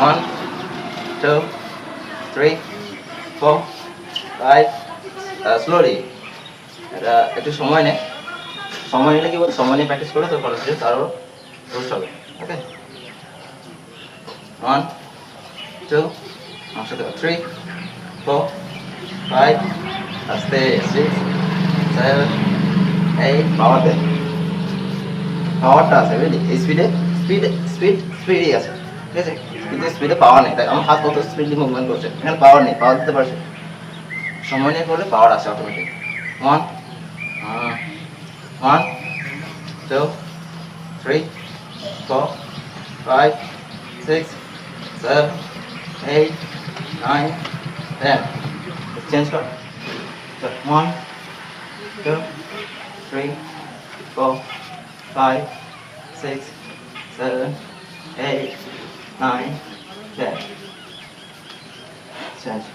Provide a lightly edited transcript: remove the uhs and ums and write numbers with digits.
One, two, three, four, five. Slowly. এটা একটু সময় নেয়, সময় নিলে কি বলতো, সময় নিয়ে প্র্যাকটিস করলে তোর কনফিডেন্স আরও বুস্ট হবে। ওকে, 1, 2, আমার সাথে 3, 4, 5, আস্তে 6, 7, 8, পাওয়ার দে, পাওয়ারটা আছে বুঝলি, এই স্পিডই আছে, ঠিক আছে, কিন্তু স্পিডে পাওয়ার নেই। তাই আমার হাত কত স্পিডলি মুভমেন্ট করছে, এখানে পাওয়ার নেই, পাওয়ার দিতে পারছে, সময় নিয়ে করলে পাওয়ার আসে অটোমেটিক। 1, 1, 2, 3, 4, 5, 6, 7, 8, 9, 10. চেঞ্জ কর। 1, 2, 3, 4, 5, 6, 7, 8, 9, 10. Change.